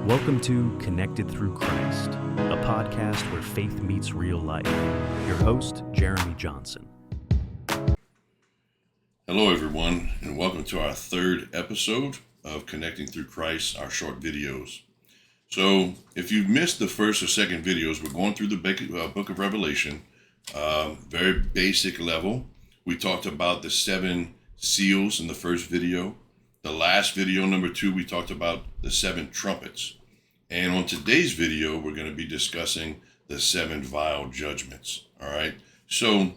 Welcome to Connected Through Christ, a podcast where faith meets real life. Your host, Jeremy Johnson. Hello, everyone, and welcome to our third episode of Connecting Through Christ, our short videos. So, if you've missed the first or second videos, we're going through the book of Revelation, very basic level. We talked about the 7 seals in the first video. The last video, number 2, we talked about the 7 trumpets. And on today's video, we're going to be discussing the 7 vial judgments. All right. So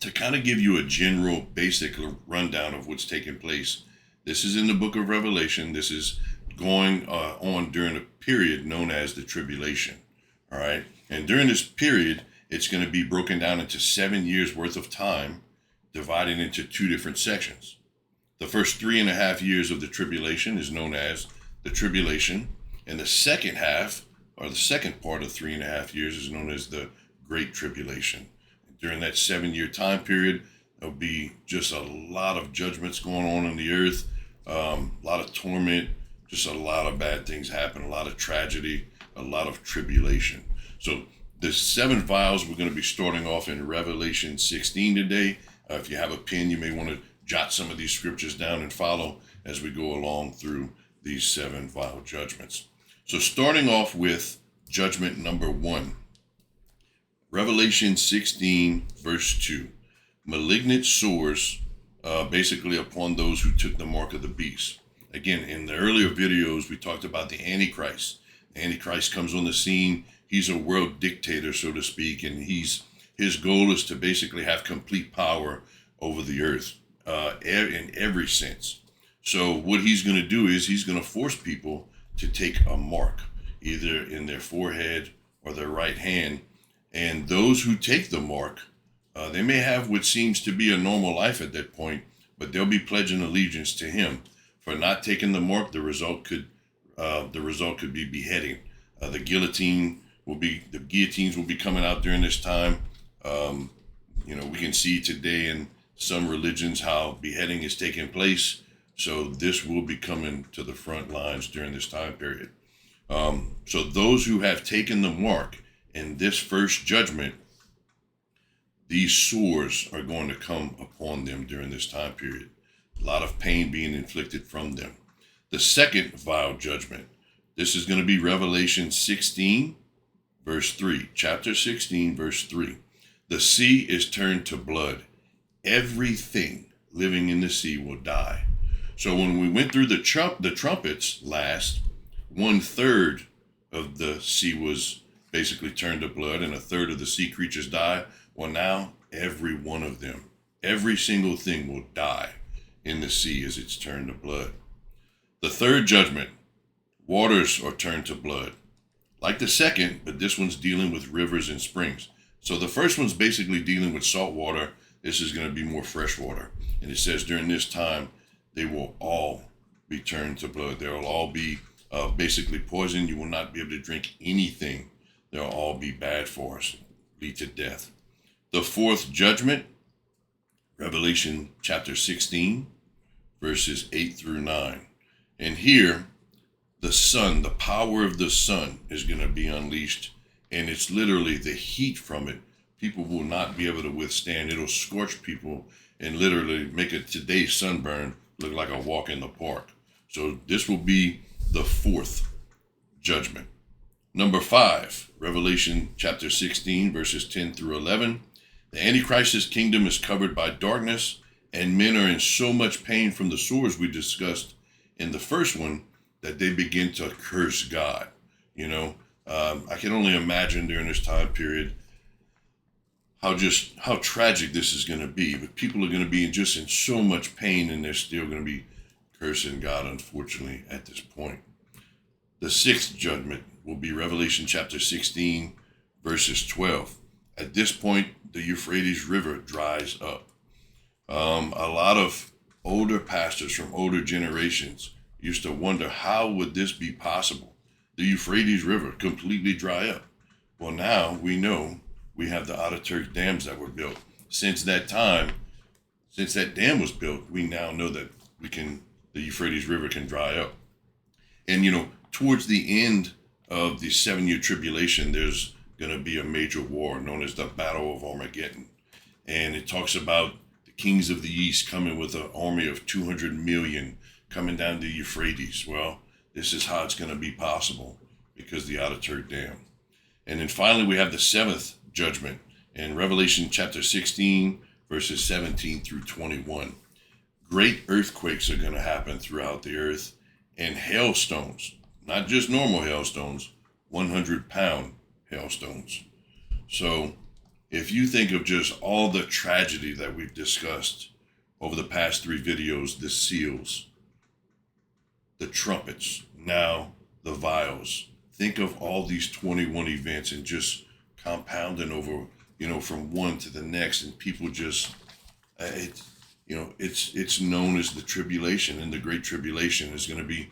to kind of give you a general basic rundown of what's taking place, this is in the book of Revelation. This is going on during a period known as the Tribulation. All right. And during this period, it's going to be broken down into 7 years worth of time, divided into 2 different sections. The first 3.5 years of the tribulation is known as the Tribulation, and the second half, or the second part of 3.5 years, is known as the Great Tribulation. During that 7-year time period, there'll be just a lot of judgments going on in the earth, a lot of torment, just a lot of bad things happen, a lot of tragedy, a lot of tribulation. So the 7 vials, we're going to be starting off in Revelation 16 today. If you have a pen, you may want to jot some of these scriptures down and follow as we go along through these 7 vial judgments. So starting off with judgment number 1, Revelation 16 verse 2, malignant sores basically upon those who took the mark of the beast. Again, in the earlier videos, we talked about the Antichrist. The Antichrist comes on the scene. He's a world dictator, so to speak, and his goal is to basically have complete power over the earth. In every sense. So what he's going to do is he's going to force people to take a mark, either in their forehead or their right hand. And those who take the mark, they may have what seems to be a normal life at that point, but they'll be pledging allegiance to him. For not taking the mark, the result could be beheading. The guillotines will be coming out during this time. We can see today in some religions how beheading is taking place. So this will be coming to the front lines during this time period. So those who have taken the mark in this first judgment, these sores are going to come upon them during this time period. A lot of pain being inflicted from them. The second vial judgment, this is going to be Revelation 16, verse 3. Chapter 16, verse 3. The sea is turned to blood. Everything living in the sea will die. So when we went through the trumpets last, 1/3 of the sea was basically turned to blood and 1/3 of the sea creatures died. Well, now every one of them, every single thing will die in the sea as it's turned to blood. The third judgment, waters are turned to blood. Like the second, but this one's dealing with rivers and springs. So the first one's basically dealing with salt water. This is going to be more fresh water. And it says during this time, they will all be turned to blood. They will all be basically poisoned. You will not be able to drink anything. They'll all be bad for us, lead to death. The fourth judgment, Revelation chapter 16, verses 8 through 9. And here, the sun, the power of the sun is going to be unleashed. And it's literally the heat from it. People will not be able to withstand. It'll scorch people and literally make a today's sunburn look like a walk in the park. So this will be the fourth judgment. Number 5, Revelation chapter 16, verses 10 through 11. The Antichrist's kingdom is covered by darkness, and men are in so much pain from the sores we discussed in the first one that they begin to curse God. I can only imagine during this time period how tragic this is going to be. But people are going to be in so much pain, and they're still going to be cursing God, unfortunately, at this point. The sixth judgment will be Revelation chapter 16, verses 12. At this point, the Euphrates River dries up. A lot of older pastors from older generations used to wonder, how would this be possible? The Euphrates River completely dry up. Well, now we know we have the Ataturk dams that were built. Since that dam was built, we now know that the Euphrates River can dry up. And towards the end of the 7-year tribulation, there's going to be a major war known as the Battle of Armageddon. And it talks about the kings of the east coming with an army of 200 million coming down the Euphrates. Well, this is how it's going to be possible because the Ataturk Dam. And then finally, we have the 7th judgment in Revelation chapter 16, verses 17 through 21. Great earthquakes are going to happen throughout the earth, and hailstones, not just normal hailstones, 100-pound hailstones. So if you think of just all the tragedy that we've discussed over the past 3 videos, the seals, the trumpets, now the vials, think of all these 21 events and just compounding over, from one to the next, and people just, it's known as the tribulation, and the Great Tribulation is going to be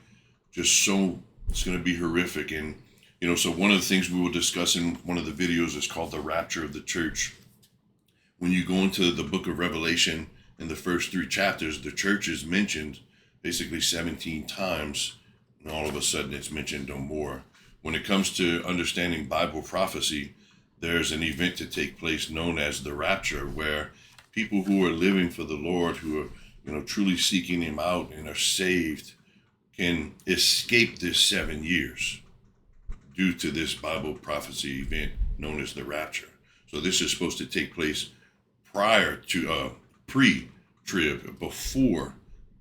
just so, it's going to be horrific. And, so one of the things we will discuss in one of the videos is called the rapture of the church. When you go into the book of Revelation, in the first 3 chapters, the church is mentioned basically 17 times, and all of a sudden it's mentioned no more. When it comes to understanding Bible prophecy, there's an event to take place known as the rapture, where people who are living for the Lord, who are, truly seeking Him out and are saved, can escape this 7 years due to this Bible prophecy event known as the rapture. So this is supposed to take place prior to pre-trib, before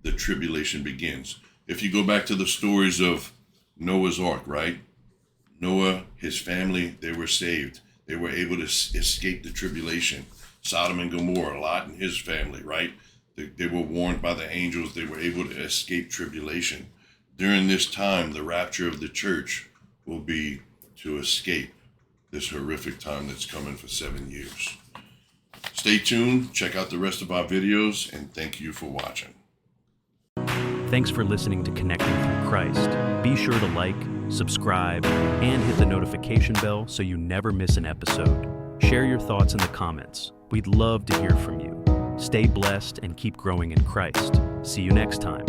the tribulation begins. If you go back to the stories of Noah's Ark, right? Noah, his family, they were saved. They were able to escape the tribulation. Sodom and Gomorrah, Lot and his family, right? They were warned by the angels. They were able to escape tribulation. During this time, the rapture of the church will be to escape this horrific time that's coming for 7 years. Stay tuned, check out the rest of our videos, and thank you for watching. Thanks for listening to Connecting Through Christ. Be sure to like, subscribe, and hit the notification bell so you never miss an episode. Share your thoughts in the comments. We'd love to hear from you. Stay blessed and keep growing in Christ. See you next time.